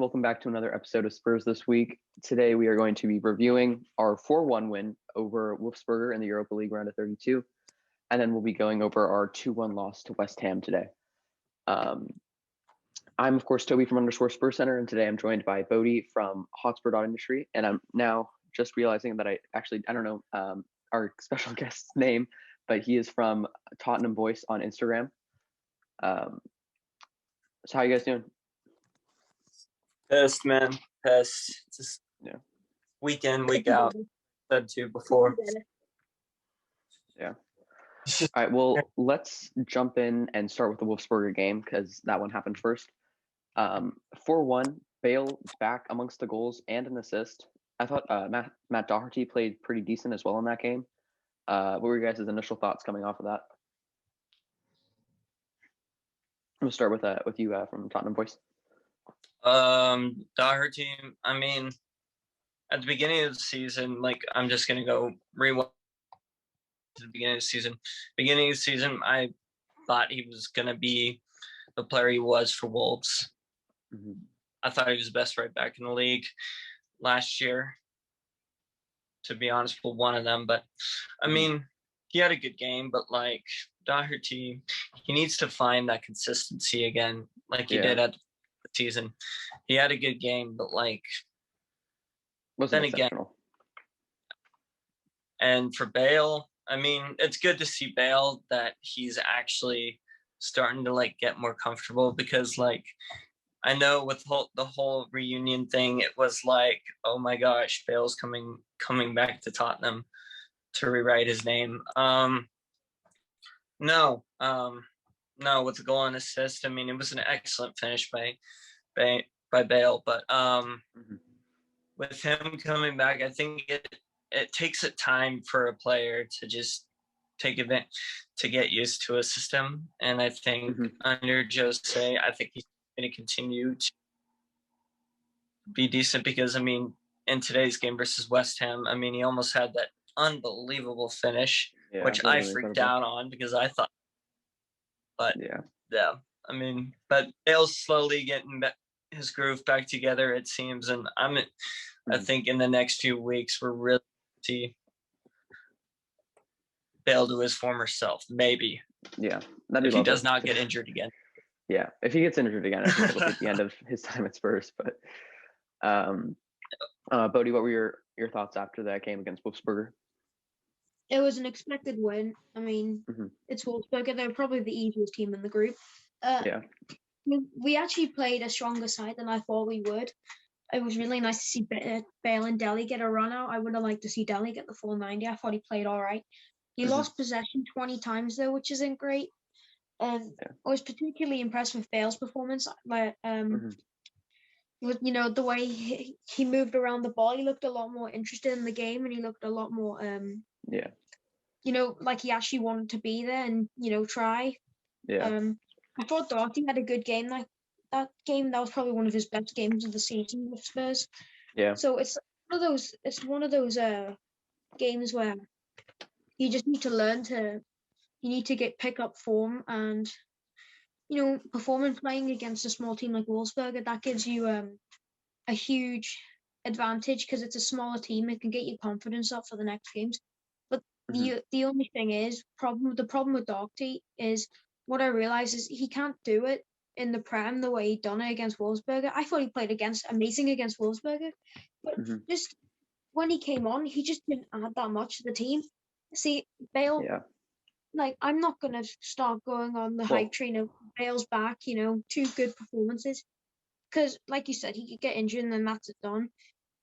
welcome back to another episode of Spurs This Week. Today we are going to be reviewing our 4-1 win over Wolfsberger in the Europa League round of 32, and then we'll be going over our 2-1 loss to West Ham today. I'm, of course, Tobey from _Spurs Center, and today I'm joined by Bodhi from hotspur.industry, and I'm now just realizing that I don't know our special guest's name, but he is from tottenhamvoice on Instagram. So how you guys doing? Pissed, man. Pissed. Just week in, week out. Said to before. Yeah. All right. Well, let's jump in and start with the Wolfsberger game because that one happened first. 4-1. Bale back amongst the goals and an assist. I thought Matt Doherty played pretty decent as well in that game. What were your guys' initial thoughts coming off of that? I'm gonna start with you from Tottenham Voice. Doherty, I mean, at the beginning of the season, I'm just going to go rewind to the beginning of the season. Beginning of the season, I thought he was going to be the player he was for Wolves. Mm-hmm. I thought he was the best right back in the league last year, to be honest, for one of them. But, I mean, he had a good game, but, Doherty, he needs to find that consistency again, like he did at the season. He had a good game, but wasn't then again, and for Bale, I mean, it's good to see Bale that he's actually starting to get more comfortable because I know with the whole reunion thing, it was oh my gosh, Bale's coming back to Tottenham to rewrite his name. No, with the goal and assist, I mean, it was an excellent finish by Bale, but with him coming back, I think it takes a time for a player to just take advantage, to get used to a system, and I think under Jose, I think he's going to continue to be decent because, I mean, in today's game versus West Ham, I mean, he almost had that unbelievable finish, which I freaked out on because I thought, but I mean, but Bale's slowly getting his groove back together, it seems, and I think in the next few weeks we're really see Bale to his former self, maybe. Yeah, if he does not get injured again. Yeah, if he gets injured again, I think it'll be the end of his time at Spurs. But Bodhi, what were your thoughts after that game against Wolfsberger? It was an expected win. I mean, it's Wolfsberger. They're probably the easiest team in the group. We actually played a stronger side than I thought we would. It was really nice to see Bale and Dele get a run out. I would have liked to see Dele get the full 90. I thought he played all right. He lost possession 20 times, though, which isn't great. I was particularly impressed with Bale's performance. With, the way he moved around the ball, he looked a lot more interested in the game, and he looked a lot more, like he actually wanted to be there and, try. I thought Doherty had a good game. That was probably one of his best games of the season with Spurs. Yeah. So it's one of those games where you just need to learn pick up form and performing playing against a small team like Wolfsberger. That gives you a huge advantage because it's a smaller team. It can get your confidence up for the next games. But the only thing is the problem with Doherty is what I realized is he can't do it in the Prem the way he done it against Wolfsberger. I thought he played amazing against Wolfsberger, but just when he came on, he just didn't add that much to the team. See, Bale, I'm not gonna start going on the hype train of Bale's back. 2 good performances, because like you said, he could get injured and then that's it done.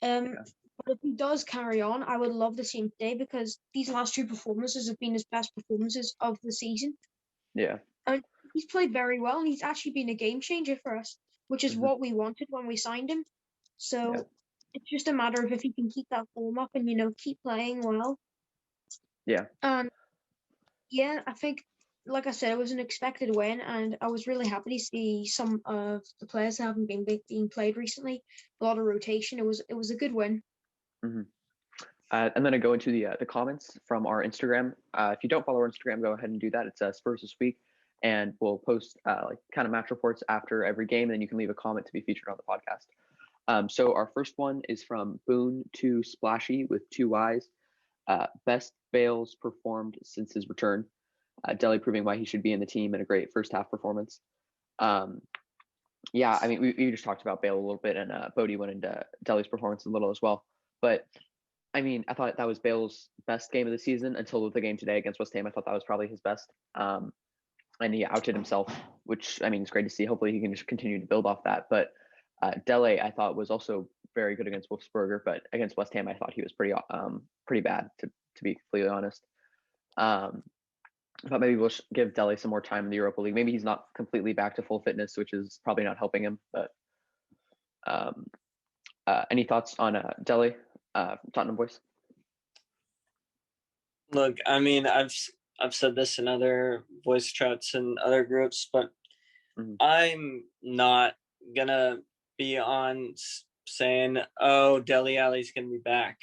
But if he does carry on, I would love to see him today because these last 2 performances have been his best performances of the season. Yeah. And he's played very well, and he's actually been a game changer for us, which is what we wanted when we signed him. So it's just a matter of if he can keep that form up and, keep playing well. Yeah. I think, like I said, it was an expected win, and I was really happy to see some of the players that haven't been being played recently. A lot of rotation. It was a good win. I'm going to go into the comments from our Instagram. If you don't follow our Instagram, go ahead and do that. It's Spurs This Week, and we'll post kind of match reports after every game, and then you can leave a comment to be featured on the podcast. So our first one is from Boone to Splashy with 2 Ys. Best Bale's performed since his return. Delhi proving why he should be in the team and a great first half performance. Yeah, I mean, we just talked about Bale a little bit, and Bodhi went into Delhi's performance a little as well. But I mean, I thought that was Bale's best game of the season until the game today against West Ham. I thought that was probably his best. And he outdid himself, which I mean, it's great to see. Hopefully, he can just continue to build off that. But Dele, I thought, was also very good against Wolfsberger, but against West Ham, I thought he was pretty bad to be completely honest. I thought maybe we'll give Dele some more time in the Europa League. Maybe he's not completely back to full fitness, which is probably not helping him. But any thoughts on Dele, Tottenham voice? Look, I mean, I've said this in other voice chats and other groups, but I'm not gonna be on saying, "Oh, Dele Alli's gonna be back,"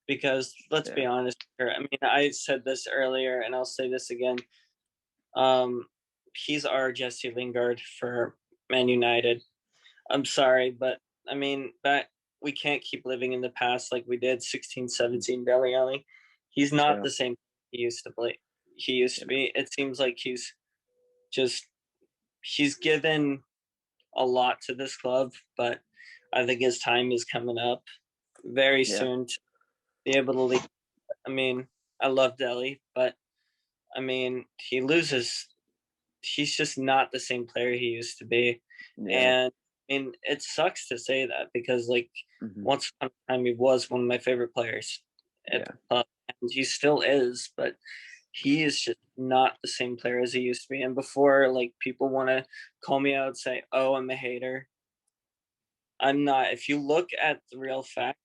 because let's be honest here. I mean, I said this earlier, and I'll say this again. He's our Jesse Lingard for Man United. I'm sorry, but I mean that we can't keep living in the past like we did 16-17 Dele Alli. He's not the same he used to play. He used to be. It seems like he's given a lot to this club, but I think his time is coming up very soon to be able to leave. I mean, I love Dele, but I mean, he's just not the same player he used to be. And I mean, it sucks to say that because like once upon a time he was one of my favorite players at the club, and he still is, but he is just not the same player as he used to be. And before like people want to call me out and say, "Oh, I'm a hater," I'm not. If you look at the real fact,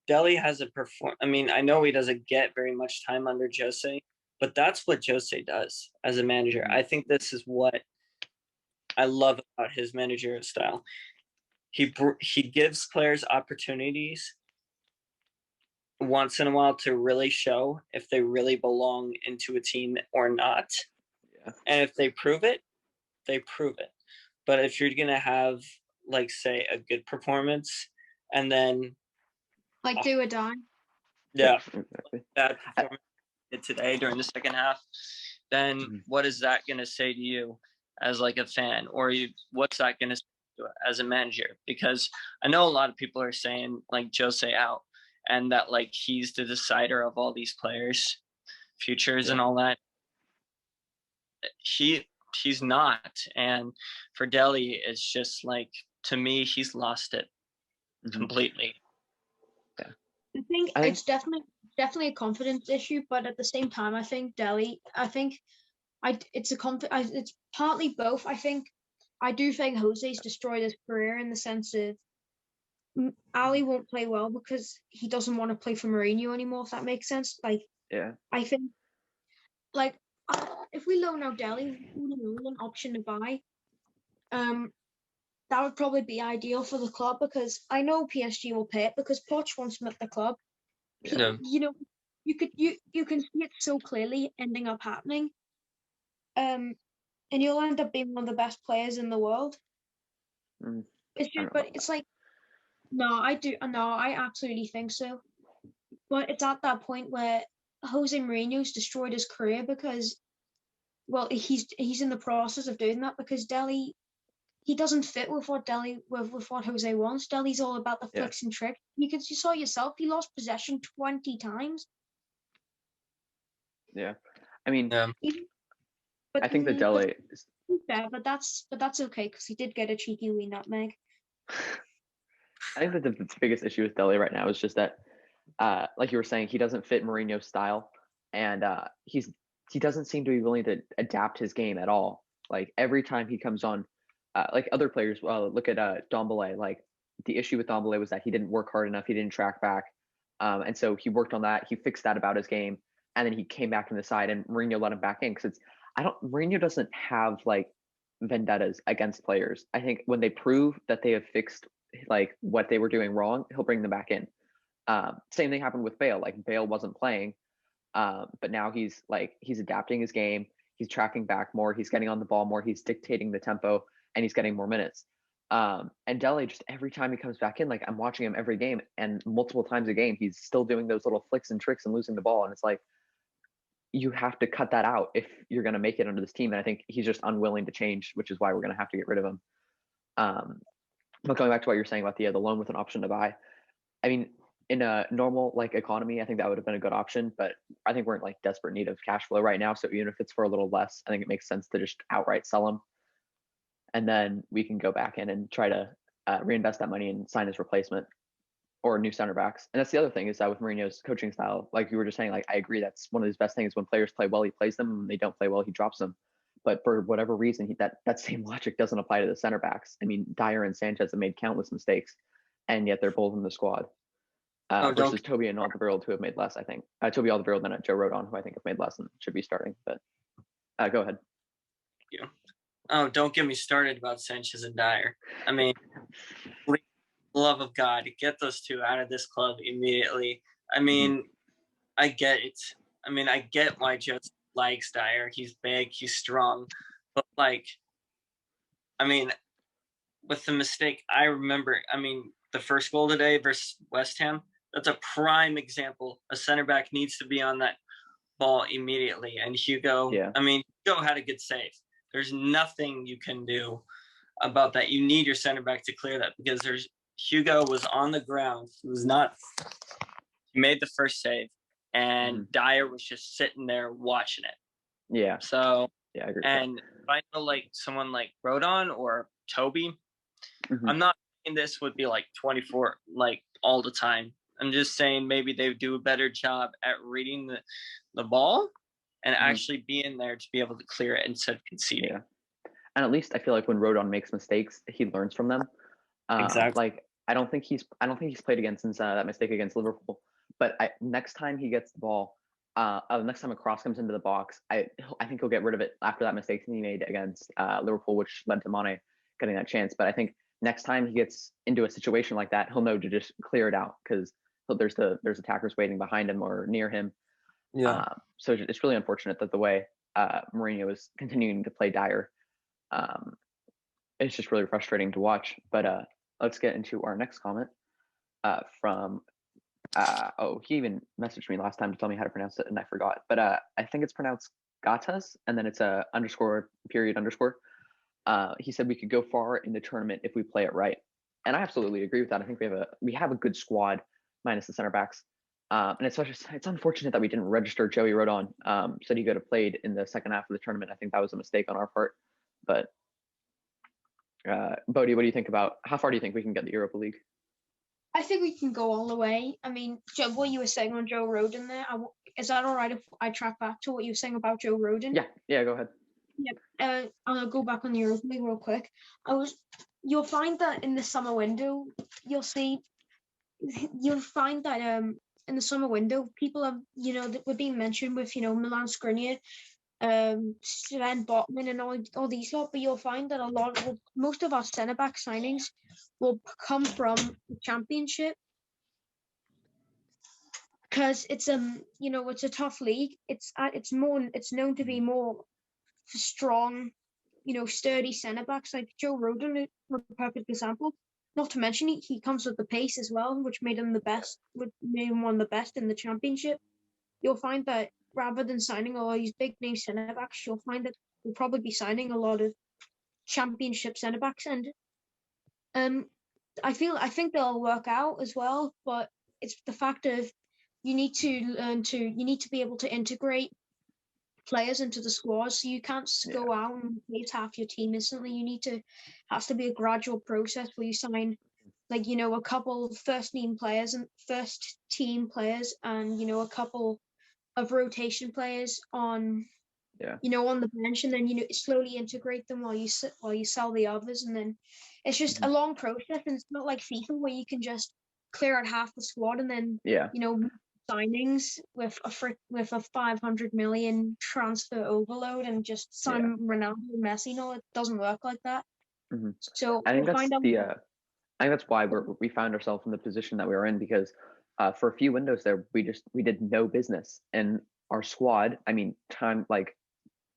Dele has a perform. I mean, I know he doesn't get very much time under Jose, but that's what Jose does as a manager. I think this is what I love about his managerial style. He gives players opportunities once in a while to really show if they really belong into a team or not. And if they prove it, they prove it. But if you're going to have, like, say, a good performance and then like do or die. Yeah, exactly. Bad performance today during the second half, then what is that going to say to you as like a fan, or what's that going to say to you as a manager? Because I know a lot of people are saying like Jose out and that like he's the decider of all these players' futures and all that. He's not, and for Dele, it's just like, to me, he's lost it completely. I think it's definitely a confidence issue, but at the same time, I think Dele. It's partly both. I do think Jose's destroyed his career in the sense of Ali won't play well because he doesn't want to play for Mourinho anymore. If that makes sense. Like, I think, like, if we loan out Dele, an option to buy, that would probably be ideal for the club because I know PSG will pay it because Poch wants him at the club. You know, you can see it so clearly ending up happening. And you'll end up being one of the best players in the world. It's just, but it's like, I absolutely think so. But it's at that point where Jose Mourinho's destroyed his career because, well, he's in the process of doing that because Dele, he doesn't fit with what Jose wants. Dele's all about the flicks and tricks. You saw yourself, he lost possession 20 times. Yeah, I mean, but I think the Dele is fair, but that's okay because he did get a cheeky wee nutmeg. I think that the biggest issue with Dele right now is just that, like you were saying, he doesn't fit Mourinho's style, and he doesn't seem to be willing to adapt his game at all. Like every time he comes on, like other players, look at Dombele. Like the issue with Dombele was that he didn't work hard enough. He didn't track back, and so he worked on that. He fixed that about his game, and then he came back from the side, and Mourinho let him back in because Mourinho doesn't have like vendettas against players. I think when they prove that they have fixed like what they were doing wrong, he'll bring them back in. Same thing happened with Bale. Like Bale wasn't playing, but now he's adapting his game. He's tracking back more. He's getting on the ball more. He's dictating the tempo, and he's getting more minutes. And Dele, just every time he comes back in, like I'm watching him every game, and multiple times a game, he's still doing those little flicks and tricks and losing the ball. And it's like, you have to cut that out if you're going to make it under this team. And I think he's just unwilling to change, which is why we're going to have to get rid of him. But going back to what you're saying about the loan with an option to buy, I mean, in a normal like economy, I think that would have been a good option. But I think we're in like desperate need of cash flow right now. So even if it's for a little less, I think it makes sense to just outright sell him, and then we can go back in and try to reinvest that money and sign his replacement or new center backs. And that's the other thing, is that with Mourinho's coaching style, like you were just saying, like I agree, that's one of his best things. When players play well, he plays them. When they don't play well, he drops them. But for whatever reason, that same logic doesn't apply to the center backs. I mean, Dyer and Sanchez have made countless mistakes, and yet they're both in the squad. Versus Tobey and Alderweireld, who have made less, I think. Tobey Alderweireld and Joe Rodon, who I think have made less and should be starting. But go ahead. Yeah. Oh, don't get me started about Sanchez and Dyer. I mean, love of God, get those two out of this club immediately. I mean, I get it. I mean, I get why Joe likes Dyer. He's big, he's strong. But, like, I mean, with the mistake, I remember, I mean, the first goal today versus West Ham, that's a prime example. A center back needs to be on that ball immediately. And Hugo, I mean, Hugo had a good save. There's nothing you can do about that. You need your center back to clear that, because Hugo was on the ground. He made the first save, and Dyer was just sitting there watching it. Yeah. So, yeah, I agree. And if I know like someone like Rodon or Tobey, I'm not saying this would be like 24, like all the time. I'm just saying maybe they would do a better job at reading the ball and actually being there to be able to clear it instead of conceding. Yeah. And at least I feel like when Rodon makes mistakes, he learns from them. Exactly. Like I don't think he's played again since that mistake against Liverpool. But next time he gets the ball, next time a cross comes into the box, I think he'll get rid of it after that mistake he made against Liverpool, which led to Mane getting that chance. But I think next time he gets into a situation like that, he'll know to just clear it out, because there's attackers waiting behind him or near him. Yeah. So it's really unfortunate that the way Mourinho is continuing to play Dyer, it's just really frustrating to watch. But let's get into our next comment from he even messaged me last time to tell me how to pronounce it, and I forgot. But I think it's pronounced Gatas, and then it's a underscore period underscore. He said we could go far in the tournament if we play it right, and I absolutely agree with that. I think we have a good squad minus the center backs. And it's unfortunate that we didn't register Joey Rodon. Said he could have played in the second half of the tournament. I think that was a mistake on our part. But Bodhi, what do you think about how far do you think we can get the Europa League? I think we can go all the way. I mean, what you were saying on Joe Rodon there, is that all right if I track back to what you were saying about Joe Rodon? Yeah, go ahead. Yeah, I'll go back on the Europa League real quick. You'll find that in the summer window, you'll find that in the summer window, people have, that were being mentioned with, Milan Skriniar, Sven Botman and all these lot, but you'll find that most of our centre back signings will come from the Championship, because it's it's a tough league. It's known to be more strong, sturdy centre backs, like Joe Rodon, a perfect example. Not to mention he comes with the pace as well, which made him one of the best in the Championship. You'll find that rather than signing all these big name centre backs, you'll find that we'll probably be signing a lot of Championship centre backs, and I think they'll work out as well. But it's the fact of you need to be able to integrate players into the squad, so you can't go out and replace half your team instantly. Has to be a gradual process where you sign a couple first team players and a couple of rotation players on on the bench, and then slowly integrate them while you sell the others, and then it's just a long process. And it's not like FIFA where you can just clear out half the squad and then signings with a 500 million transfer overload and just sign Ronaldo and Messi. No, it doesn't work like that. So I think that's why we found ourselves in the position that we were in, because for a few windows there we did no business, and our squad, I mean,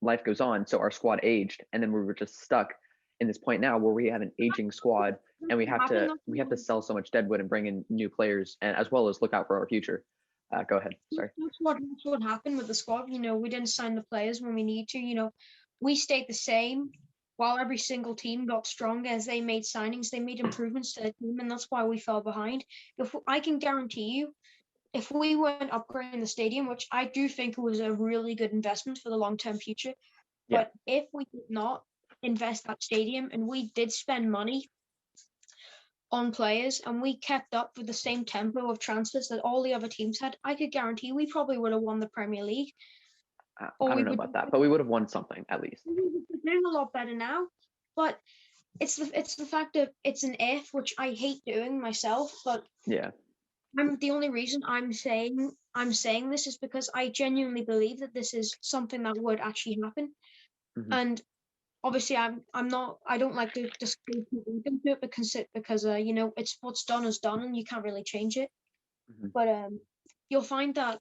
life goes on, so our squad aged, and then we were just stuck in this point now where we have an aging squad and we have to sell so much deadwood and bring in new players, and as well as look out for our future. Go ahead. Sorry. That's what happened with the squad. We didn't sign the players when we need to. We stayed the same while every single team got stronger as they made signings. They made improvements to the team, and that's why we fell behind. I can guarantee you, if we weren't upgrading the stadium, which I do think was a really good investment for the long-term future, but if we did not invest that stadium and we did spend money on players and we kept up with the same tempo of transfers that all the other teams had, I could guarantee we probably would have won the Premier League. I don't know about that, but we would have won something at least. We're doing a lot better now, but it's the fact that it's an if, which I hate doing myself, but the only reason I'm saying this is because I genuinely believe that this is something that would actually happen. And obviously I don't like to just into it because it's what's done is done and you can't really change it. But you'll find that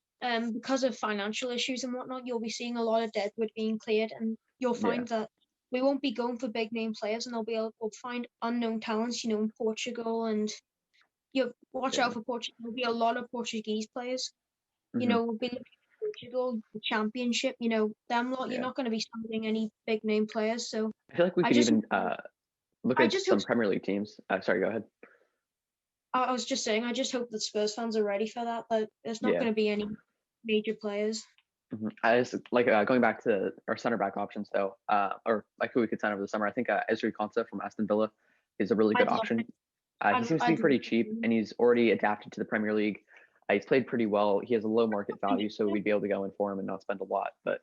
because of financial issues and whatnot, you'll be seeing a lot of deadwood being cleared, and you'll find that we won't be going for big name players, and we'll find unknown talents, in Portugal, and you watch out for Portugal. There'll be a lot of Portuguese players. We'll be looking at Portugal, the Championship. Them lot. You're not going to be signing any big name players. So I feel like we could even look at some Premier League teams. Sorry, go ahead. I was just saying, I just hope that Spurs fans are ready for that. But there's not going to be any major players. I just going back to our center back options though, or like who we could sign over the summer. I think Ezri Konsa from Aston Villa is a really good option. He seems to be pretty cheap, and he's already adapted to the Premier League. He's played pretty well. He has a low market value, so we'd be able to go in for him and not spend a lot. But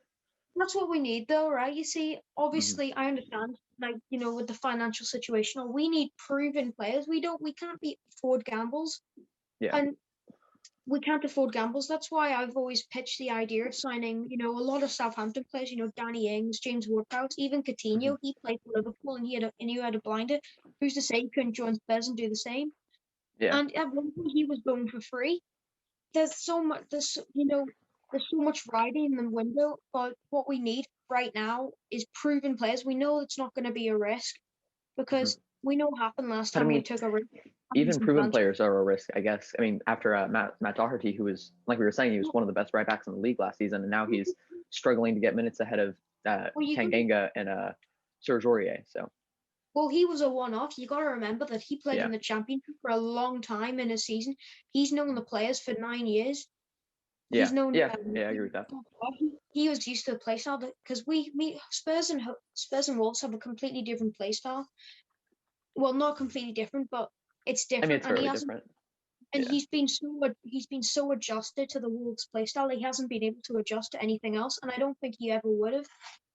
that's what we need, though, right? You see, obviously, I understand, with the financial situation, we need proven players. We can't afford gambles. Yeah. And we can't afford gambles. That's why I've always pitched the idea of signing, a lot of Southampton players, Danny Ings, James Ward-Prowse, even Coutinho. He played for Liverpool and he had a blinder. Who's to say he couldn't join Spurs and do the same? Yeah. And at one point he was going for free. There's so much riding in the window, but what we need right now is proven players. We know it's not going to be a risk because we know what happened last time we took a risk. Even proven players are a risk, I guess. I mean, after Matt Doherty, who was, like we were saying, he was one of the best right backs in the league last season, and now he's struggling to get minutes ahead of Tanganga and Serge Aurier. So. Well, he was a one-off. You got to remember that he played in the Championship for a long time in a season. He's known the players for 9 years. Yeah, he's known, I agree with that. He was used to the play style because Spurs and Wolves have a completely different play style. Well, not completely different, but it's different. I mean, it's really different. And he's been so adjusted to the Wolves play style. He hasn't been able to adjust to anything else, and I don't think he ever would have.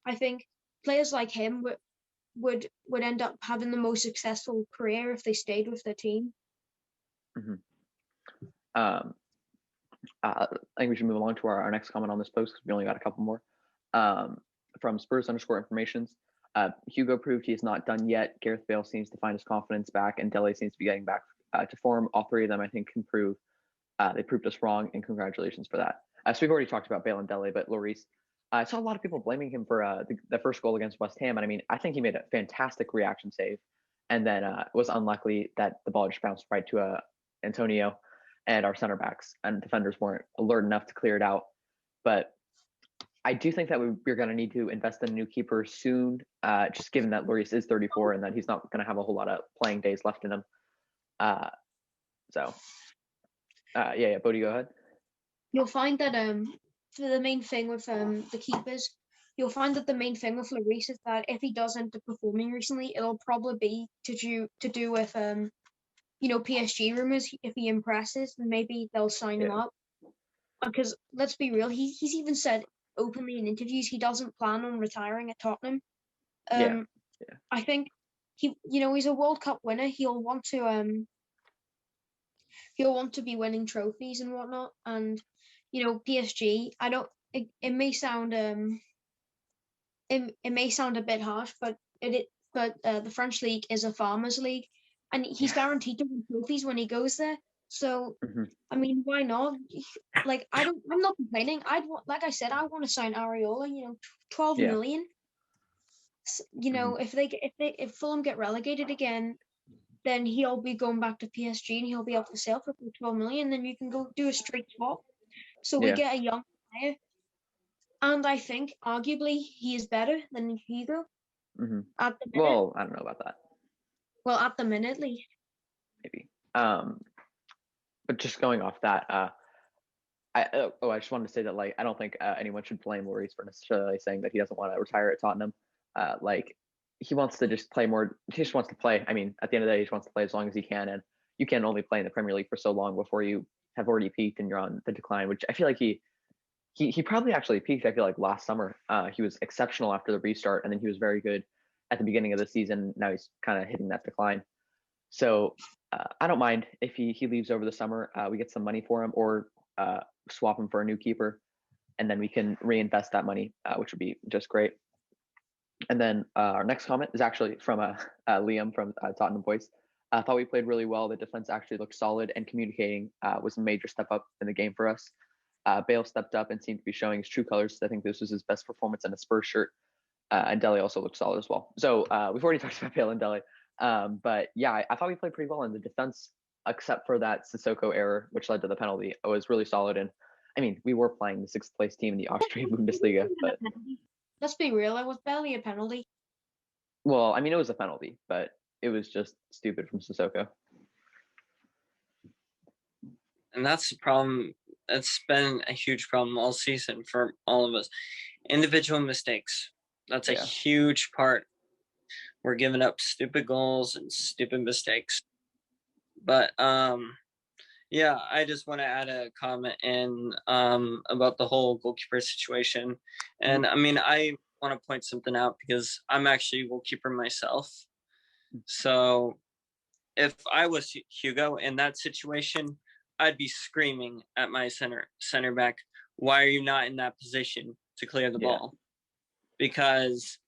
I think players like him would end up having the most successful career if they stayed with their team. I think we should move along to our next comment on this post because we only got a couple more. From Spurs_informations, Hugo proved he is not done yet. Gareth Bale seems to find his confidence back, and Dele seems to be getting back to form. All three of them, I think, can prove they proved us wrong, and congratulations for that. So we've already talked about Bale and Dele, but Lloris, I saw a lot of people blaming him for the first goal against West Ham, and I mean, I think he made a fantastic reaction save, and then it was unlucky that the ball just bounced right to Antonio, and our center backs and defenders weren't alert enough to clear it out. But I do think that we're going to need to invest in a new keeper soon, just given that Lloris is 34 and that he's not going to have a whole lot of playing days left in him. Bodhi, go ahead. You'll find that for the main thing with the keepers, you'll find that the main thing with Lloris is that if he does end up performing recently, it'll probably be to do with PSG rumors. If he impresses, then maybe they'll sign him up. Because let's be real, he's even said openly in interviews he doesn't plan on retiring at Tottenham. I think he's a World Cup winner. He'll want to be winning trophies and whatnot. And PSG, it may sound it may sound a bit harsh, but the French league is a farmers league, and he's guaranteed to win trophies when he goes there. So I mean, why not? Like I'm not complaining. I want to sign Areola. 12 million. If Fulham get relegated again, then he'll be going back to PSG and he'll be up for sale for 12 million. Then you can go do a straight swap. So we get a young player, and I think arguably he is better than Hugo at the minute. Well, I don't know about that. Well, at the minute, at least. Maybe. But just going off that, I just wanted to say that I don't think anyone should blame Lloris for necessarily saying that he doesn't want to retire at Tottenham. He wants to just play more. He just wants to play. I mean, at the end of the day, he just wants to play as long as he can, and you can only play in the Premier League for so long before you have already peaked and you're on the decline. Which I feel like he probably actually peaked. I feel like last summer, he was exceptional after the restart, and then he was very good at the beginning of the season. Now he's kind of hitting that decline. So I don't mind if he leaves over the summer. We get some money for him, or swap him for a new keeper, and then we can reinvest that money, which would be just great. And then our next comment is actually from Liam from Tottenham Voice. I thought we played really well. The defense actually looked solid, and communicating was a major step up in the game for us. Bale stepped up and seemed to be showing his true colors. I think this was his best performance in a Spurs shirt. And Dele also looked solid as well. So we've already talked about Bale and Dele. But yeah, I thought we played pretty well in the defense, except for that Sissoko error, which led to the penalty. It was really solid. And I mean, we were playing the 6th place team in the Austrian Bundesliga, but let's be real, it was barely a penalty. Well, I mean, it was a penalty, but it was just stupid from Sissoko. And that's the problem. It's been a huge problem all season for all of us. Individual mistakes. That's a huge part. We're giving up stupid goals and stupid mistakes. But yeah, I just want to add a comment in about the whole goalkeeper situation. And I mean, I want to point something out because I'm actually a goalkeeper myself. So if I was Hugo in that situation, I'd be screaming at my center back, why are you not in that position to clear the ball? Because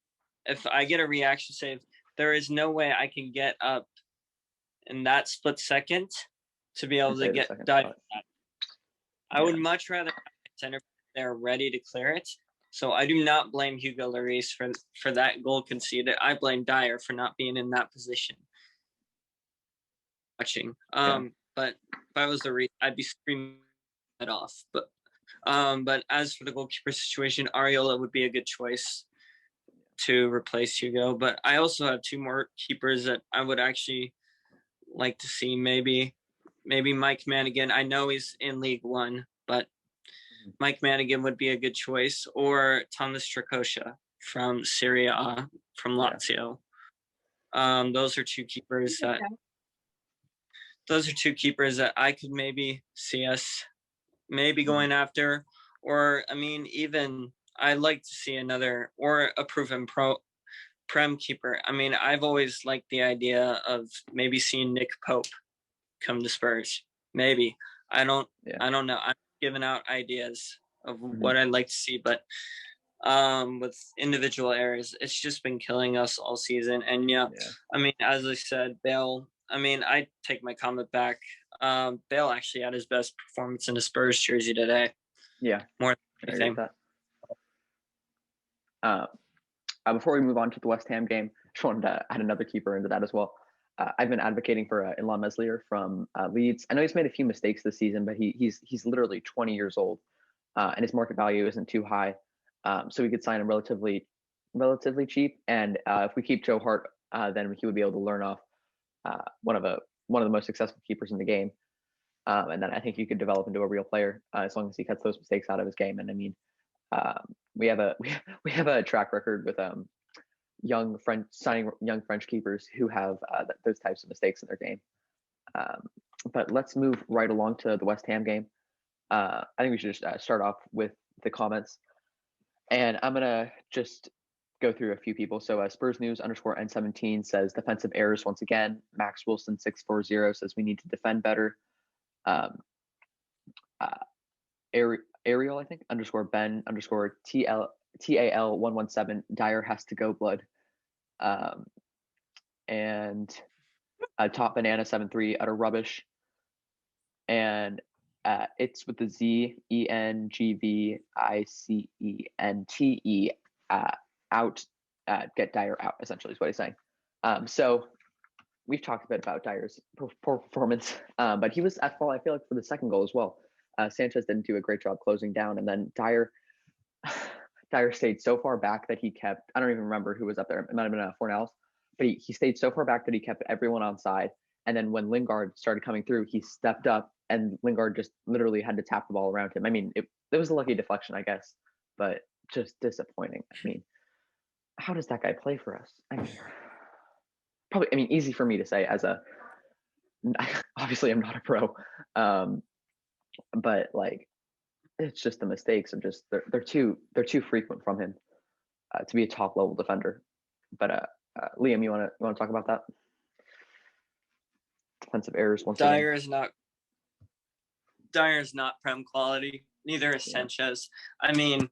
if I get a reaction save, there is no way I can get up in that split second to be able to dive that. I would much rather have a center back there ready to clear it. So I do not blame Hugo Lloris for that goal conceded. I blame Dyer for not being in that position. Watching. But if I was the Lloris, I'd be screaming it off. But as for the goalkeeper situation, Areola would be a good choice to replace Hugo. But I also have 2 more keepers that I would actually like to see. Maybe Mike Madigan. I know he's in League One, but Mike Madigan would be a good choice, or Thomas Strakosha from Serie A, from Lazio. Those are 2 keepers that I could maybe see us maybe going after. Or I mean, even I'd like to see another or a proven Prem keeper. I mean, I've always liked the idea of maybe seeing Nick Pope come to Spurs. Maybe. I don't know. I'm giving out ideas of what I'd like to see, but with individual errors, it's just been killing us all season. And I mean, as I said, Bale, I mean, I take my comment back. Bale actually had his best performance in a Spurs jersey today. Yeah. More than anything. Before we move on to the West Ham game, just wanted to add another keeper into that as well. I've been advocating for Illan Meslier from Leeds. I know he's made a few mistakes this season, but he's literally 20 years old, and his market value isn't too high. So we could sign him relatively cheap. And if we keep Joe Hart, then he would be able to learn off one of the most successful keepers in the game. And then I think you could develop into a real player as long as he cuts those mistakes out of his game. And I mean, we have a track record with signing young French keepers who have those types of mistakes in their game. But let's move right along to the West Ham game. I think we should just start off with the comments, and I'm gonna just go through a few people. So Spurs News _N17 says defensive errors once again. Max Wilson 640 says we need to defend better. Ariel, I think, _Ben _TAL 117, Dyer has to go blood. And Top Banana 73, utter rubbish. And it's with the ZENGVICENTE out get Dyer out, essentially, is what he's saying. So we've talked a bit about Dyer's poor performance, but he was at fault, I feel like, for the second goal as well. Sanchez didn't do a great job closing down, and then Dyer stayed so far back that he kept, I don't even remember who was up there. It might have been Fornals, but he stayed so far back that he kept everyone on side. And then when Lingard started coming through, he stepped up, and Lingard just literally had to tap the ball around him. I mean, it was a lucky deflection, I guess, but just disappointing. I mean, how does that guy play for us? I mean, probably, I mean, easy for me to say as a, obviously I'm not a pro, but like, it's just the mistakes of just they're too frequent from him to be a top level defender. But Liam, you want to talk about that? Defensive errors once again. Dyer is not prem quality. Neither is Sanchez. I mean,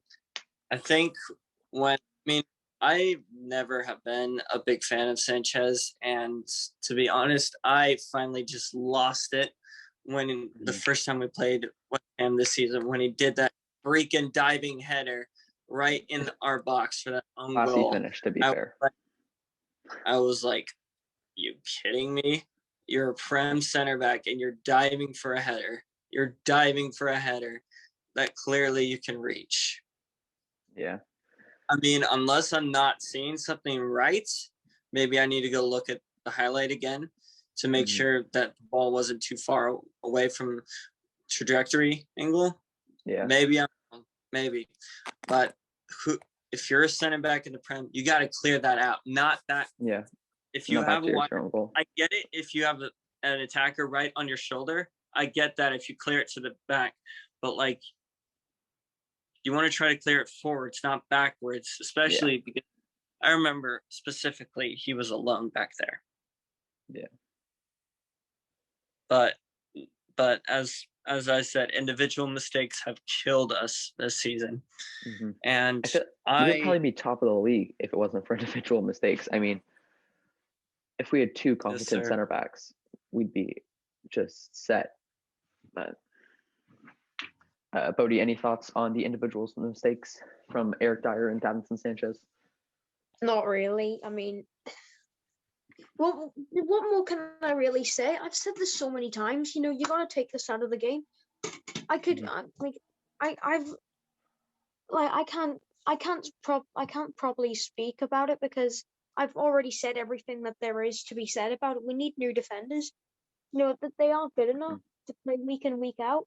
I never have been a big fan of Sanchez, and to be honest, I finally just lost it when the first time we played West Ham this season, when he did that freaking diving header right in our box for that own goal. Finish, to be fair. I was like, you kidding me? You're a prem center back and you're diving for a header. You're diving for a header that clearly you can reach. Yeah. I mean, unless I'm not seeing something right, maybe I need to go look at the highlight again to make sure that the ball wasn't too far away from trajectory angle. Yeah. Maybe I'm wrong. Maybe. But if you're a center back in the Prem, you got to clear that out. Not that. Yeah. If you have I get it. If you have an attacker right on your shoulder, I get that if you clear it to the back. But like, you want to try to clear it forwards, not backwards, especially because I remember specifically he was alone back there. Yeah. But as I said, individual mistakes have killed us this season. And we would probably be top of the league if it wasn't for individual mistakes. I mean, if we had two competent center backs, we'd be just set. But Bodhi, any thoughts on the individual mistakes from Eric Dyer and Davinson Sanchez? Not really. I mean, what more can I really say? I've said this so many times. You know, you gotta take this out of the game. I can't properly speak about it because I've already said everything that there is to be said about it. We need new defenders. You know, that they aren't good enough to play week in, week out.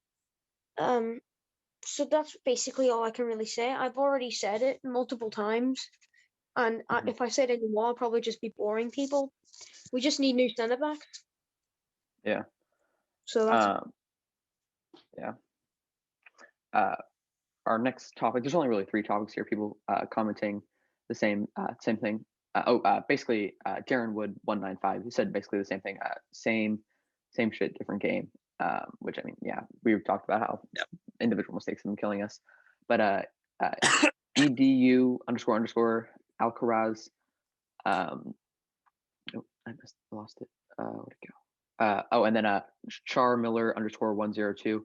So that's basically all I can really say. I've already said it multiple times, and if I said any more, I'll probably just be boring people. We just need new centre back. Yeah. So that's our next topic. There's only really 3 topics here. People commenting the same thing. Basically, Darren Wood 195. He said basically the same thing. Same shit, different game. Which I mean, we've talked about how individual mistakes have been killing us. But edu __ Alcaraz. I lost it. Where'd it go? And then Char Miller _102.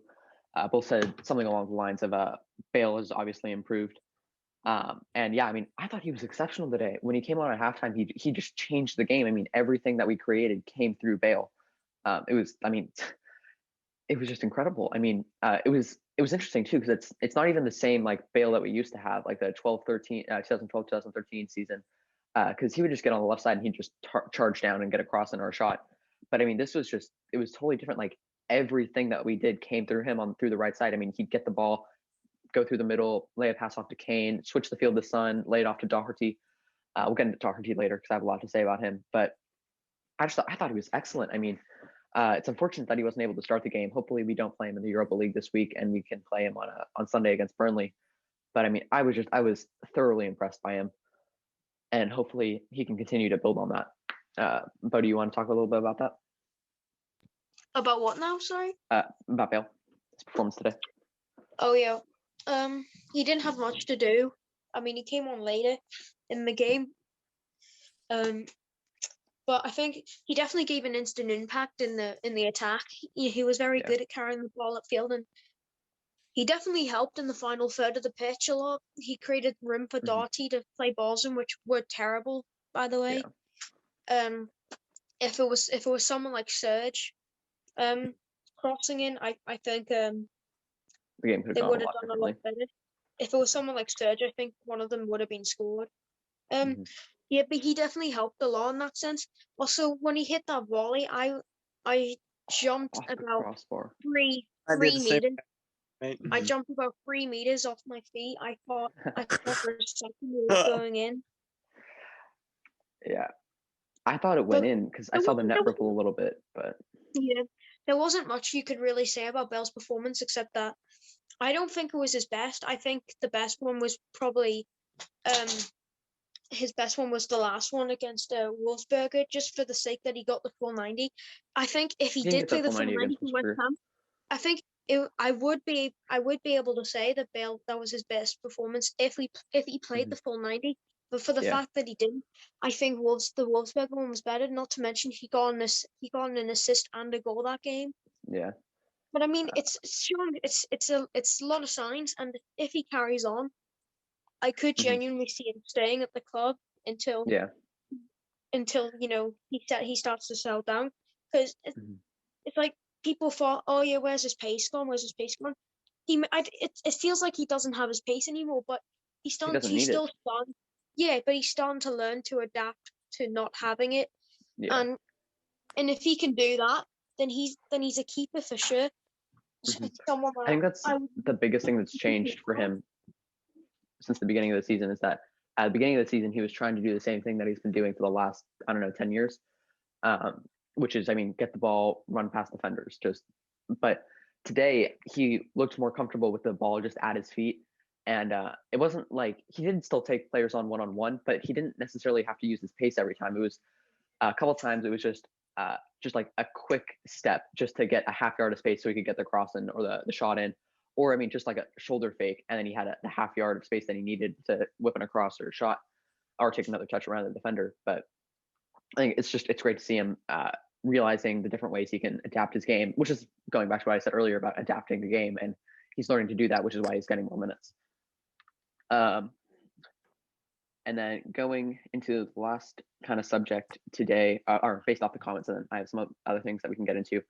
Both said something along the lines of Bale has obviously improved. And I mean, I thought he was exceptional today. When he came on at halftime, he just changed the game. I mean, everything that we created came through Bale. It was just incredible. I mean, it was interesting too, because it's not even the same like Bale that we used to have, like the 2012-2013 season, because he would just get on the left side and he'd just charge down and get across in our shot. But I mean, it was totally different. Like everything that we did came through him through the right side. I mean, he'd get the ball, go through the middle, lay a pass off to Kane, switch the field to Son, lay it off to Doherty. We'll get into Doherty later because I have a lot to say about him. But I thought he was excellent. I mean, it's unfortunate that he wasn't able to start the game. Hopefully we don't play him in the Europa League this week and we can play him on Sunday against Burnley. But I mean, I was thoroughly impressed by him, and hopefully he can continue to build on that. Bo, do you want to talk a little bit about that? About what now? Sorry. About Bale, his performance today. Oh yeah. He didn't have much to do. I mean, he came on later in the game. But I think he definitely gave an instant impact in the attack. He was very good at carrying the ball upfield, and he definitely helped in the final third of the pitch a lot. He created room for Doughty to play balls in, which were terrible, by the way. Yeah. If it was someone like Serge, crossing in, I think The game could have they gone would a have lot done a lot differently. better. If it was someone like Serge, I think one of them would have been scored. Yeah, but he definitely helped a lot in that sense. Also, when he hit that volley, I jumped Off the about crossbar. I did the same. meters. Right? I jumped about 3 meters off my feet. I thought for a second it was going in. Yeah. I thought it went But in because I saw the net ripple a little bit, but yeah, there wasn't much you could really say about Bale's performance except that I don't think it was his best. I think the best one was probably his best one was the last one against Wolfsberger, just for the sake that he got the full 90. I think if he he didn't did get play the the full full 90 90 against for West Wolfsberger. Ham, I think I would be able to say that Bale that was his best performance if he played the full 90. But for the fact that he didn't, I think the Wolfsberger one was better. Not to mention he got an assist and a goal that game. Yeah. But I mean, it's showing it's a lot of signs, and if he carries on, I could genuinely see him staying at the club until Yeah. he starts to settle down, because it's like people thought, oh yeah, where's his pace gone? Where's his pace gone? It feels like he doesn't have his pace anymore, but He doesn't need it. but he's starting to learn to adapt to not having it, Yeah. and if he can do that, then he's a keeper for sure. Someone I think that's I the biggest thing that's changed for him since the beginning of the season is that at the beginning of the season he was trying to do the same thing that he's been doing for the last 10 years, which is get the ball, run past defenders. But today he looked more comfortable with the ball just at his feet, and it wasn't like he didn't still take players on one, but he didn't necessarily have to use his pace every time. It was a couple times it was just like a quick step just to get a half yard of space so he could get the cross in or the shot in, or just like a shoulder fake, and then he had the half yard of space that he needed to whip an across or a shot or take another touch around the defender. But I think it's great to see him realizing the different ways he can adapt his game, which is going back to what I said earlier about adapting the game, and he's learning to do that, which is why he's getting more minutes. And then going into the last kind of subject today, or based off the comments, and then I have some other things that we can get into.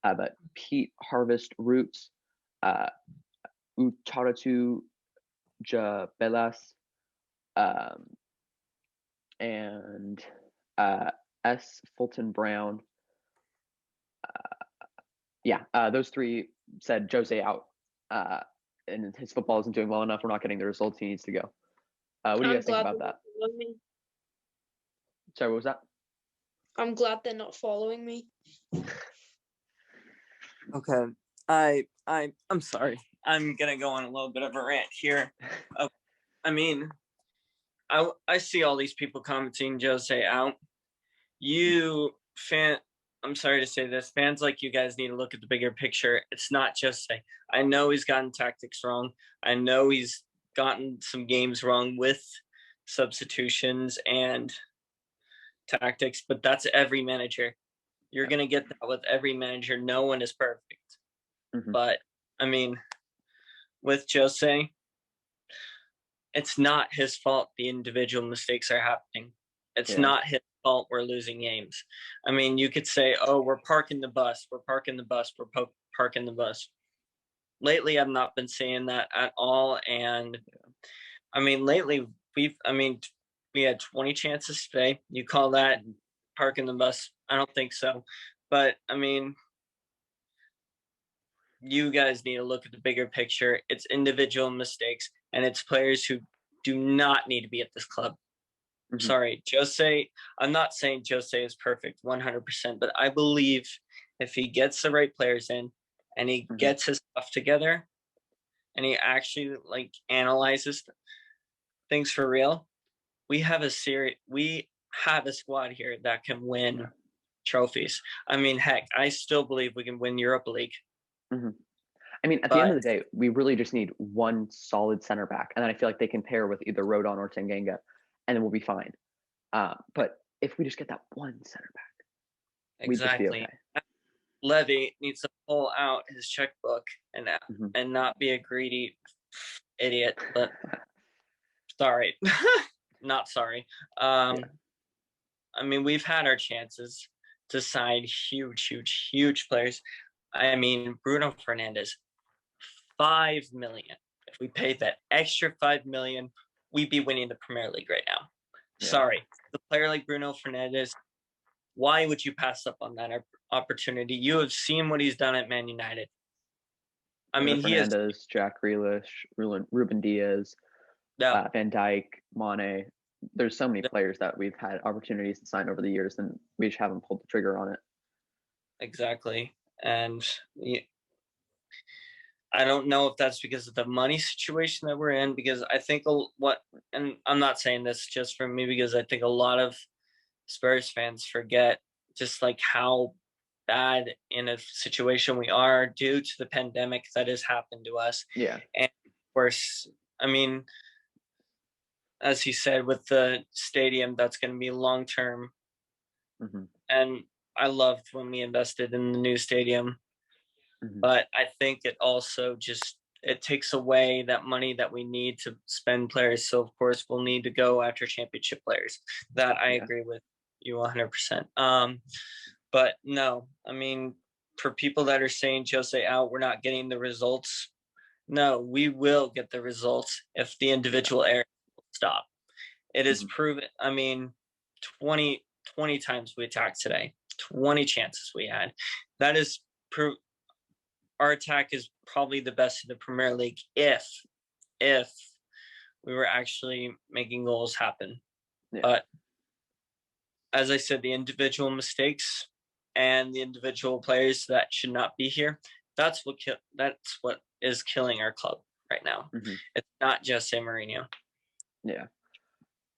But Pete Harvest Roots, Utaratu Jabelas, and S. Fulton Brown. Those three said Jose out, and his football isn't doing well enough. We're not getting the results he needs to go. What do you guys think about that? Sorry, what was that? I'm glad they're not following me. Okay. I'm sorry. I'm gonna go on a little bit of a rant here. I mean, I see all these people commenting Jose out. I'm sorry to say this, fans like you guys need to look at the bigger picture. It's not Jose. I know he's gotten tactics wrong. I know he's gotten some games wrong with substitutions and tactics, but that's every manager. You're going to get that with every manager. No one is perfect. But I mean, with Jose, it's not his fault the individual mistakes are happening. It's not his fault we're losing games. I mean, you could say, oh, we're parking the bus. Parking the bus. Lately, I've not been saying that at all. And I mean, lately, we had 20 chances today. You call that parking the bus? I don't think so. But I mean, you guys need to look at the bigger picture. It's individual mistakes, and it's players who do not need to be at this club. Sorry, Jose. I'm not saying Jose is perfect 100%, but I believe if he gets the right players in and he gets his stuff together and he actually analyzes things for real, we have a squad here that can win trophies. I mean, heck, I still believe we can win Europa League. I mean, at the end of the day, we really just need one solid center back, and then I feel like they can pair with either Rodon or Tanganga, and then we'll be fine. But if we just get that one center back, we'd just be okay. Levy needs to pull out his checkbook and not be a greedy idiot. But sorry, not sorry. I mean, we've had our chances to sign huge players. I mean, Bruno Fernandes, 5 million. If we paid that extra 5 million, we'd be winning the Premier League right now. Yeah. Sorry, the player like Bruno Fernandes, why would you pass up on that opportunity? You have seen what he's done at Man United. I mean, Fernandes, Jack Grealish, Ruben Diaz, Van Dijk, Mane. There's so many players that we've had opportunities to sign over the years, and we just haven't pulled the trigger on it. Exactly. And I don't know if that's because of the money situation that we're in, because I think and I'm not saying this just for me, because I think a lot of Spurs fans forget just like how bad in a situation we are due to the pandemic that has happened to us. Yeah. And of course, I mean, as he said, with the stadium, that's going to be long term. And I loved when we invested in the new stadium. But I think it also it takes away that money that we need to spend players. So, of course, we'll need to go after championship players. That I agree with you 100%. But no, I mean, for people that are saying Jose out, we're not getting the results. No, we will get the results if the individual areas stop. It is proven. I mean, 20 times we attacked today, 20 chances we had. That is proof. Our attack is probably the best in the Premier League if we were actually making goals happen. Yeah. But as I said, the individual mistakes and the individual players that should not be here, that's what is killing our club right now. It's not just San Marino. Yeah,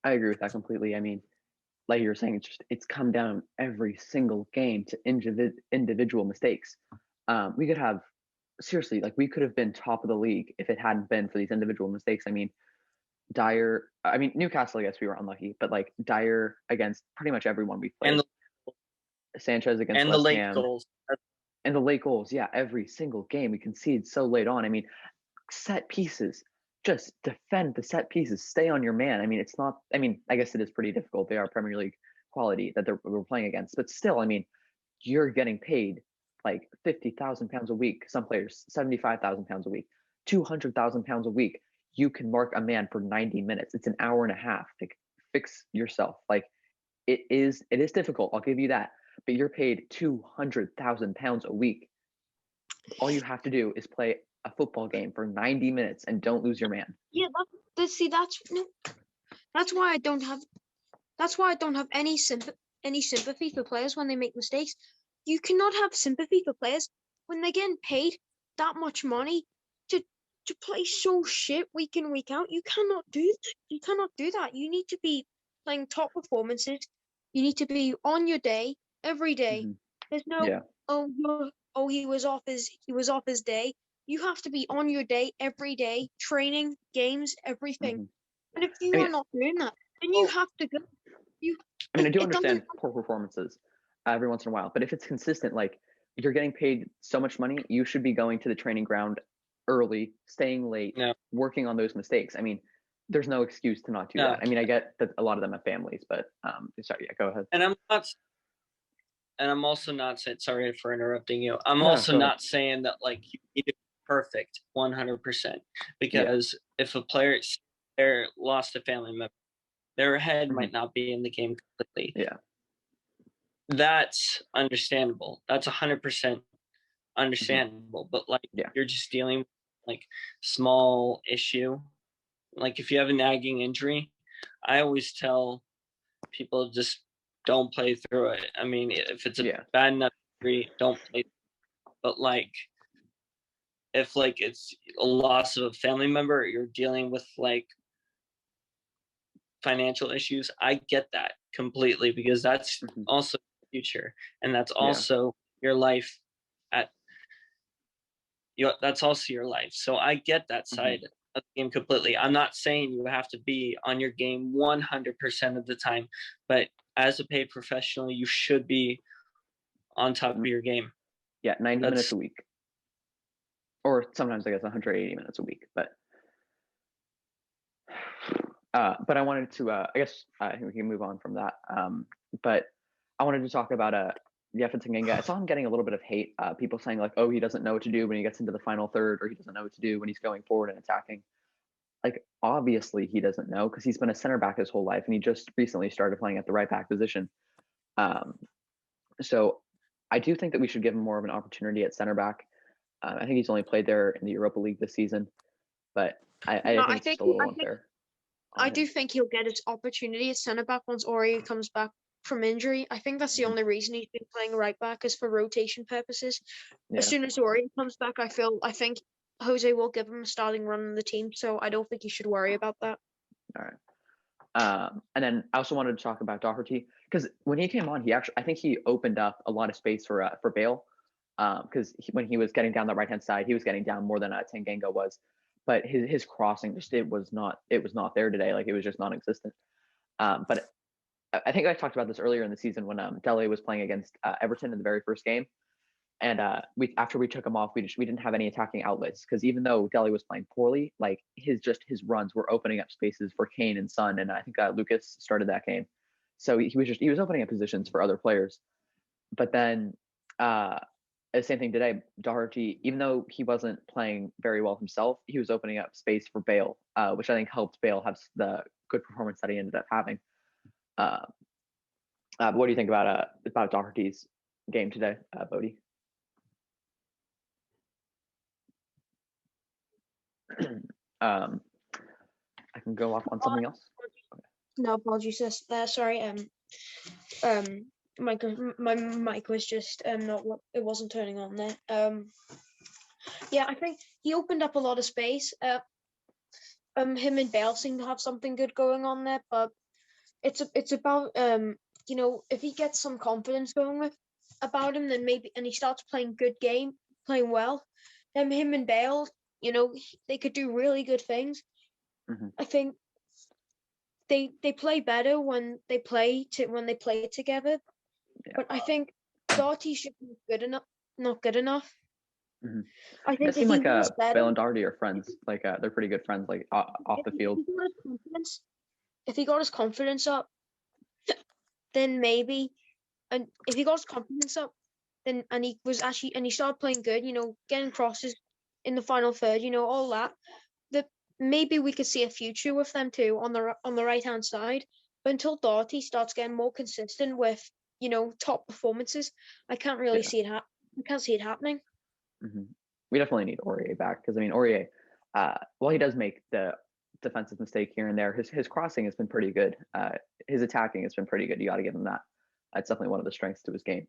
I agree with that completely. I mean, like you were saying, it's come down every single game to individual mistakes. We could have, seriously, like we could have been top of the league if it hadn't been for these individual mistakes. I mean, Newcastle, I guess we were unlucky, but like Dyer against pretty much everyone we played. And Sanchez against West Ham. Goals. And the late goals, yeah, every single game we concede so late on. I mean, set pieces, just defend the set pieces, stay on your man. I mean, it's not, I mean, I guess it is pretty difficult. They are Premier League quality that we're playing against, but still, I mean, you're getting paid like £50,000 a week. Some players, £75,000 a week, £200,000 a week. You can mark a man for 90 minutes. It's an hour and a half. Like, fix yourself. Like, it is difficult. I'll give you that. But you're paid £200,000 a week. All you have to do is play a football game for 90 minutes and don't lose your man. Yeah, that's why I don't have any sympathy for players when they make mistakes. You cannot have sympathy for players when they're getting paid that much money to play so shit week in, week out. You cannot do that. You need to be playing top performances. You need to be on your day every day. There's no he was off his day. You have to be on your day every day, training, games, everything. And if you are not doing that, then you have to go. I do understand poor performances every once in a while, but if it's consistent, like you're getting paid so much money, you should be going to the training ground early, staying late, working on those mistakes. I mean, there's no excuse to not do that. I mean, I get that a lot of them have families, but sorry, go ahead. And I'm also not saying, sorry for interrupting you. I'm also not saying that like you need to be perfect 100%, because if a player lost a family member, their head might not be in the game completely. Yeah. That's understandable. That's 100% understandable. But like you're just dealing with like small issue. Like if you have a nagging injury, I always tell people just don't play through it. I mean, if it's a bad enough injury, don't play. But like if like it's a loss of a family member, you're dealing with like financial issues, I get that completely, because that's also the future, and that's also your life that's also your life. So I get that side of the game completely. I'm not saying you have to be on your game 100% of the time, but as a paid professional, you should be on top of your game. Yeah, 90 minutes a week. Or sometimes I guess 180 minutes a week. But I wanted to I guess I think we can move on from that. But I wanted to talk about Yefan Tanganga. I saw him getting a little bit of hate. People saying like, oh, he doesn't know what to do when he gets into the final third, or he doesn't know what to do when he's going forward and attacking. Like, obviously he doesn't know, because he's been a center back his whole life, and he just recently started playing at the right back position. So I do think that we should give him more of an opportunity at center back. I think he's only played there in the Europa League this season, but I think it's just a little unfair. I do think he'll get his opportunity at centre back once Aurier comes back from injury. I think that's the only reason he's been playing right back, is for rotation purposes. Yeah. As soon as Aurier comes back, I think Jose will give him a starting run in the team, so I don't think you should worry about that. All right. And then I also wanted to talk about Doherty, because when he came on, I think he opened up a lot of space for Bale, because when he was getting down the right hand side, he was getting down more than Tanganga was. But his crossing it was not there today. Like, it was just non-existent. But I think I talked about this earlier in the season when Dele was playing against Everton in the very first game, and after we took him off, we didn't have any attacking outlets, because even though Dele was playing poorly, like his runs were opening up spaces for Kane and Son, and I think Lucas started that game, so he was opening up positions for other players. But then the same thing today. Doherty, even though he wasn't playing very well himself, he was opening up space for Bale, which I think helped Bale have the good performance that he ended up having. What do you think about Doherty's game today, Bodhi? I can go off on something else. Okay. No, apologies. Sorry. My mic was just it wasn't turning on there. Yeah, I think he opened up a lot of space. Him and Bale seem to have something good going on there, but it's about if he gets some confidence going about him, then maybe, and he starts playing well, then him and Bale, they could do really good things. Mm-hmm. I think they play better when they play together. Yeah. But I think Doherty should be not good enough. Mm-hmm. I think it seems like Bale and Doherty are friends. Like they're pretty good friends, like off the field. If he got his confidence up, then maybe, and if he got his confidence up, then and he started playing good, getting crosses in the final third, all that maybe we could see a future with them too on the right hand side. But until Doherty starts getting more consistent with top performances, I can't really see it. I can't see it happening. Mm-hmm. We definitely need Aurier back, because Aurier, while he does make the defensive mistake here and there, his crossing has been pretty good. His attacking has been pretty good. You got to give him that. That's definitely one of the strengths to his game.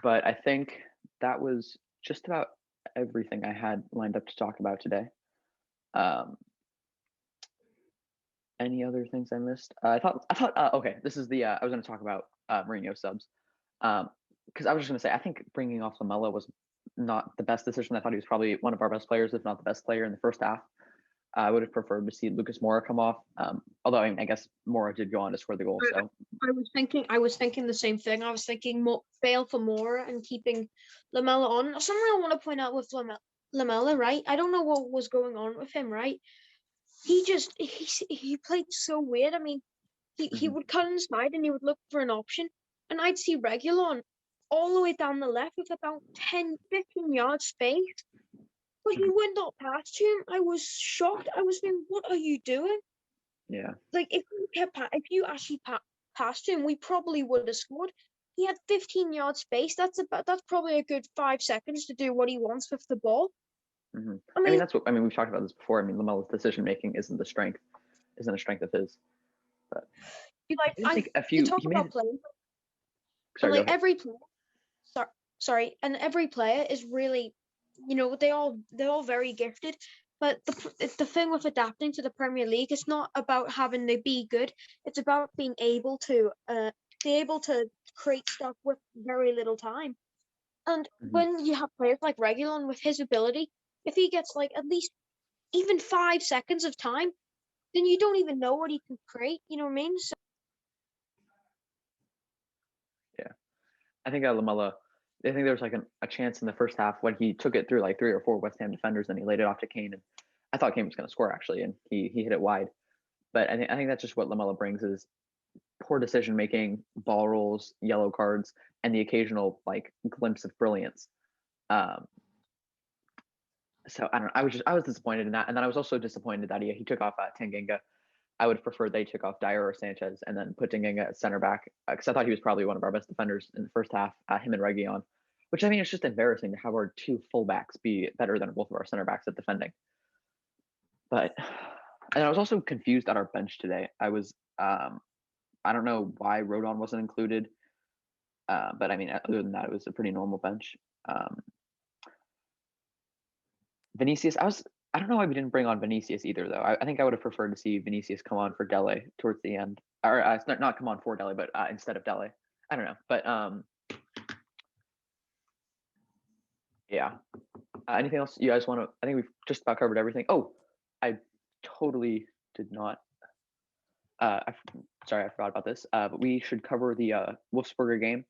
But I think that was just about everything I had lined up to talk about today. Any other things I missed? I thought okay, this is the I was going to talk about Mourinho subs, because I was just going to say I think bringing off Lamela was not the best decision. I thought he was probably one of our best players, if not the best player in the first half. I would have preferred to see Lucas Moura come off, although I guess Moura did go on to score the goal. So I was thinking the same thing. I was thinking Bale for Moura and keeping Lamela on. Something I want to point out with Lamela, right? I don't know what was going on with him, right? He played so weird. He would cut inside and he would look for an option, and I'd see Reguilon all the way down the left with about 10-15 yards space. But he went not past him. I was shocked. I was thinking, what are you doing? Yeah. Like, if you actually passed him, we probably would have scored. He had 15 yard space. That's probably a good 5 seconds to do what he wants with the ball. Mm-hmm. That's what we've talked about this before. Lamela's decision making isn't a strength of his. But every player is really, they're all very gifted. But the thing with adapting to the Premier League, it's not about having to be good. It's about being able to create stuff with very little time. And when you have players like Reguilon with his ability, if he gets like at least even 5 seconds of time, then you don't even know what he can create. You know what I mean? So... Yeah. I think Lamella. I think there was like a chance in the first half when he took it through like 3 or 4 West Ham defenders and he laid it off to Kane, and I thought Kane was going to score actually, and he hit it wide. But I think that's just what Lamella brings is poor decision making, ball rolls, yellow cards, and the occasional like glimpse of brilliance. Um, so I don't know. I was disappointed in that, and then I was also disappointed that he took off Tanganga. I would prefer they took off Dyer or Sanchez and then put Tanganga at center back because I thought he was probably one of our best defenders in the first half. Him and Reguilon, which I mean it's just embarrassing to have our 2 fullbacks be better than both of our center backs at defending. But and I was also confused at our bench today. I don't know why Rodon wasn't included, but I mean other than that, it was a pretty normal bench. Vinicius, I don't know why we didn't bring on Vinicius either, though. I think I would have preferred to see Vinicius come on for Dele towards the end, or not come on for Dele, but instead of Dele. I don't know, but yeah. Anything else you guys want to? I think we've just about covered everything. Oh, I totally did not. Sorry, I forgot about this. But we should cover the Wolfsberger game.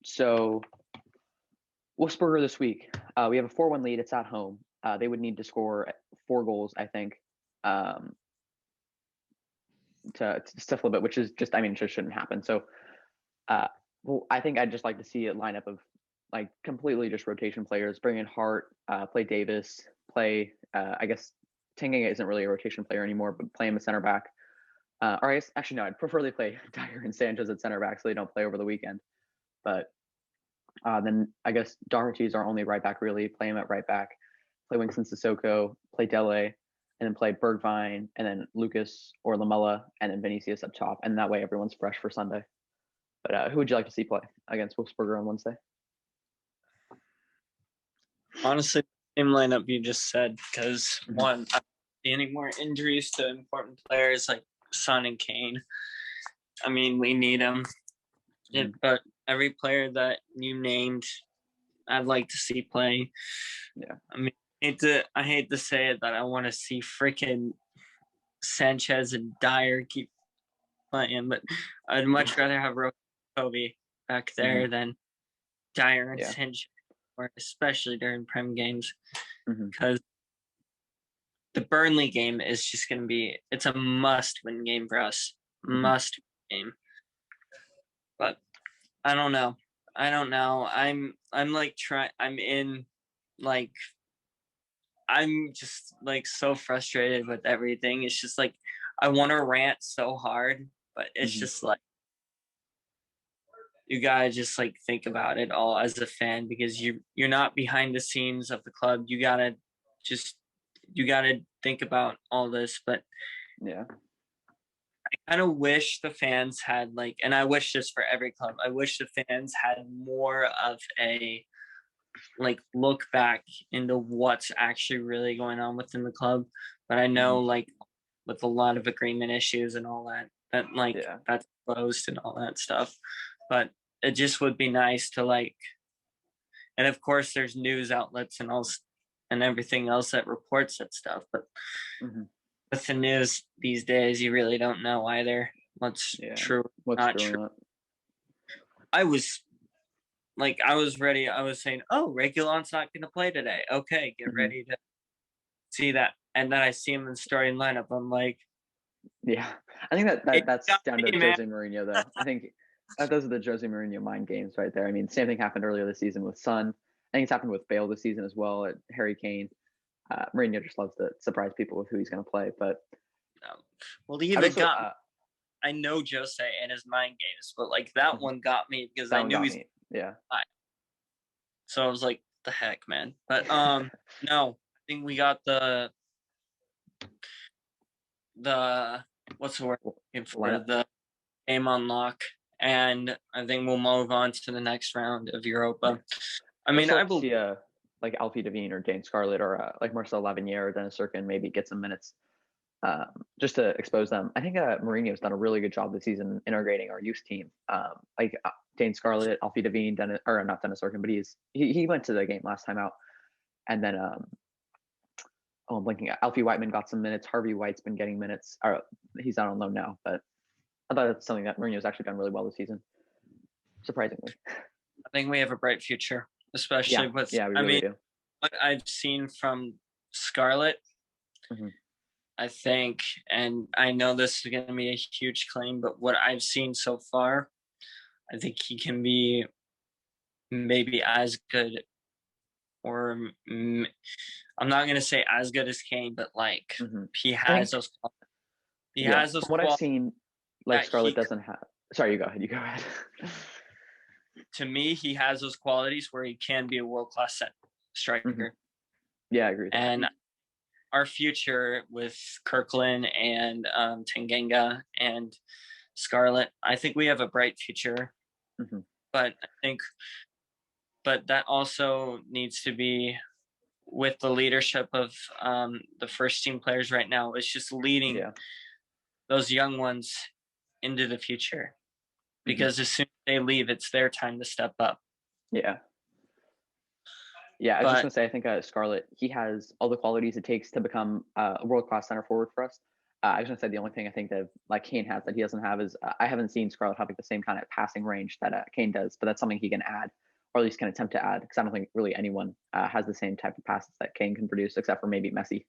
So Wolfsberger this week, we have a 4-1 lead. It's at home. They would need to score 4 goals, I think, to stiff a little bit, which is just, I mean, it just shouldn't happen. So, well, I think I'd just like to see a lineup of like completely just rotation players. Bring in Hart, play Davis, play. I guess Tanganga isn't really a rotation player anymore, but play him at center back. Or I guess actually no, I'd prefer they play Dyer and Sanchez at center back so they don't play over the weekend. But then I guess Doherty's our only right back really. Play him at right back. Play Winston Sissoko, play Dele, and then play Bergvine, and then Lucas or Lamella, and then Vinicius up top. And that way everyone's fresh for Sunday. But who would you like to see play against Wolfsberger on Wednesday? Honestly, same lineup you just said, because one, I don't see any more injuries to important players like Son and Kane. I mean, we need them. But every player that you named, I'd like to see play. Yeah. I mean, I hate to say it, but I want to see freaking Sanchez and Dyer keep playing, but I'd much rather have Tobey back there than Dyer and Sanchez, or especially during Prem games, because the Burnley game is just going to be, it's a must-win game for us. Must game. But I don't know. I'm just like so frustrated with everything. It's just like I want to rant so hard, but it's just like you gotta just like think about it all as a fan, because you're not behind the scenes of the club. You gotta think about all this. But yeah, I kind of wish the fans had like, and I wish this for every club, I wish the fans had more of a like look back into what's actually really going on within the club. But I know like with a lot of agreement issues and all that like that's closed and all that stuff. But it just would be nice to like, and of course there's news outlets and all and everything else that reports that stuff. But with the news these days, you really don't know either what's true, what's not true. I was ready. I was saying, oh, Reguilon's not going to play today. Okay, get ready to see that. And then I see him in the starting lineup. I'm like, yeah, I think that's down to Jose Mourinho, though. I think those are the Jose Mourinho mind games right there. I mean, same thing happened earlier this season with Son. I think it's happened with Bale this season as well. At Harry Kane, Mourinho just loves to surprise people with who he's going to play. But well, he even got. I know Jose and his mind games, but like that one got me because I knew he's so I was like, the heck, man. But no, I think we got the what's the word for the game on lock, and I think we'll move on to the next round of Europa. I mean, I believe like Alfie Devine or Dane Scarlett or like Marcel Laviniere or Dennis Serkin maybe get some minutes. Just to expose them. I think Mourinho's done a really good job this season integrating our youth team. Like Dane Scarlett, Alfie Devine, not Dennis Serkin, but he went to the game last time out. And then I'm blinking. Alfie Whiteman got some minutes. Harvey White's been getting minutes. He's out on loan now, but I thought that's something that Mourinho's actually done really well this season. surprisingly. I think we have a bright future, especially with. We really do. What I've seen from Scarlett, Mhm. I think, and I know this is going to be a huge claim, but what I've seen so far, I think he can be maybe as good, or I'm not going to say as good as Kane, but like he has those. He has those. From what I've seen, like Scarlett he, doesn't have. Sorry, you go ahead. You go ahead. To me, he has those qualities where he can be a world-class striker. Yeah, I agree. And our future with Kirkland and Tanganga and Scarlett, I think we have a bright future. But that also needs to be with the leadership of the first team players right now. It's just leading those young ones into the future, because as soon as they leave, it's their time to step up. Yeah, I was just gonna say, I think Scarlett, he has all the qualities it takes to become a world-class center forward for us. I was gonna say the only thing I think that like Kane has that he doesn't have is I haven't seen Scarlett have like the same kind of passing range that Kane does, but that's something he can add, or at least can attempt to add, because I don't think really anyone has the same type of passes that Kane can produce, except for maybe Messi.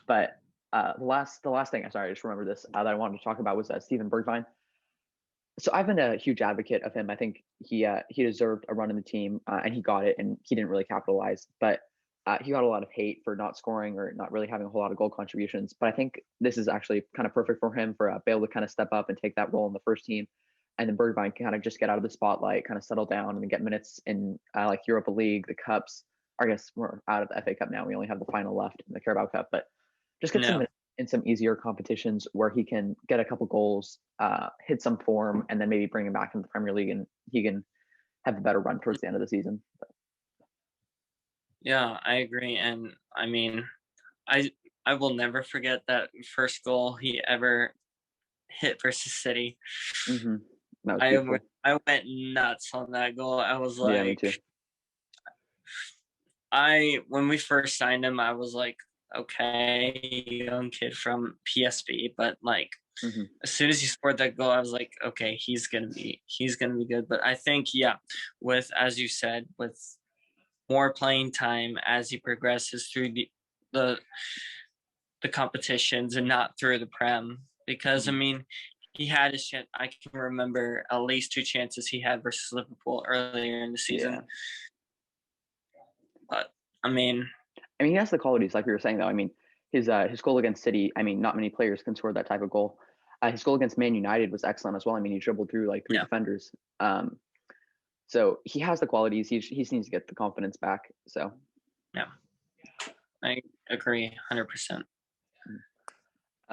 But the last thing, I'm sorry, I just remember this that I wanted to talk about was Steven Bergwijn. So I've been a huge advocate of him. I think he deserved a run in the team, and he got it, and he didn't really capitalize. But he got a lot of hate for not scoring or not really having a whole lot of goal contributions. But I think this is actually kind of perfect for him, for Bale to kind of step up and take that role in the first team, and then Bergwijn can kind of just get out of the spotlight, kind of settle down, and get minutes in like Europa League, the cups. I guess we're out of the FA Cup now. We only have the final left in the Carabao Cup, but just get some minutes in some easier competitions where he can get a couple goals, hit some form, and then maybe bring him back in the Premier League, and he can have a better run towards the end of the season. Yeah, I agree. And I mean, I will never forget that first goal he ever hit versus City. That was I went nuts on that goal. I was like, yeah, me too. When we first signed him, I was like, okay, young kid from PSV, but like as soon as he scored that goal, I was like, okay, he's gonna be good. But I think, with, as you said, with more playing time as he progresses through the competitions and not through the Prem, because I mean, he had his chance. I can remember at least 2 chances he had versus Liverpool earlier in the season. But I mean, he has the qualities, like we were saying, though. I mean, his goal against City, I mean, not many players can score that type of goal. His goal against Man United was excellent as well. I mean, he dribbled through like 3 defenders. So he has the qualities. He just needs to get the confidence back. So yeah, I agree 100%.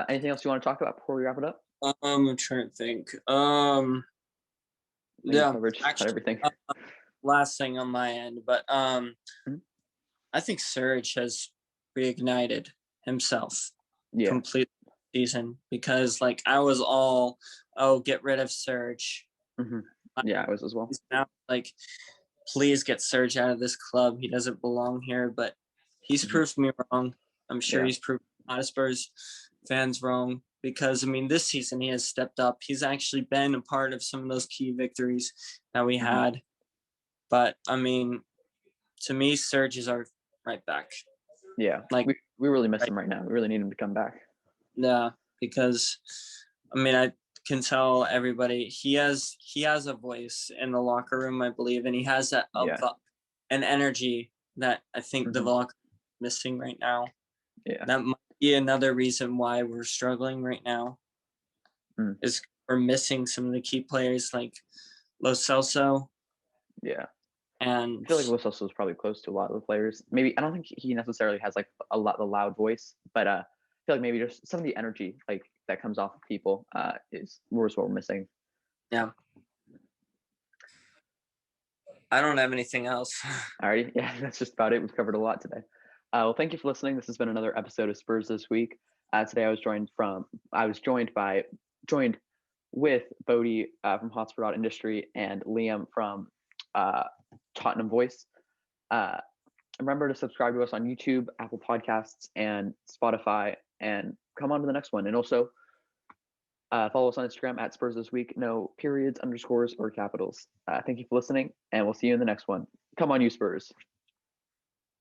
Anything else you want to talk about before we wrap it up? I'm trying to think. Covered everything. Last thing on my end, but I think Serge has reignited himself completely this season, because like I was all, get rid of Serge. Yeah, I was as well. Now, like, please get Serge out of this club. He doesn't belong here, but he's proved me wrong. I'm sure he's proved a lot of Spurs fans wrong, because I mean, this season he has stepped up. He's actually been a part of some of those key victories that we had. But I mean, to me, Serge is our right back. Yeah, like we really miss him right now. We really need him to come back. Yeah, because I mean, I can tell everybody he has a voice in the locker room, I believe, and he has that an energy that I think the locker room is missing right now. Yeah, that might be another reason why we're struggling right now. Is we're missing some of the key players like Lo Celso. Yeah. And I feel like Lo Celso is probably close to a lot of the players. Maybe I don't think he necessarily has like the loud voice, but I feel like maybe just some of the energy like that comes off of people is what we're missing. Yeah. I don't have anything else. All right. Yeah, that's just about it. We've covered a lot today. Well, thank you for listening. This has been another episode of Spurs This Week. Today I was joined with Bodhi from hotspur.industry and Liam from Tottenham Voice. Remember to subscribe to us on YouTube, Apple Podcasts, and Spotify, and come on to the next one. And also, Follow us on Instagram at Spurs This Week. No periods, underscores, or capitals. Thank you for listening, and we'll see you in the next one. Come on, you Spurs.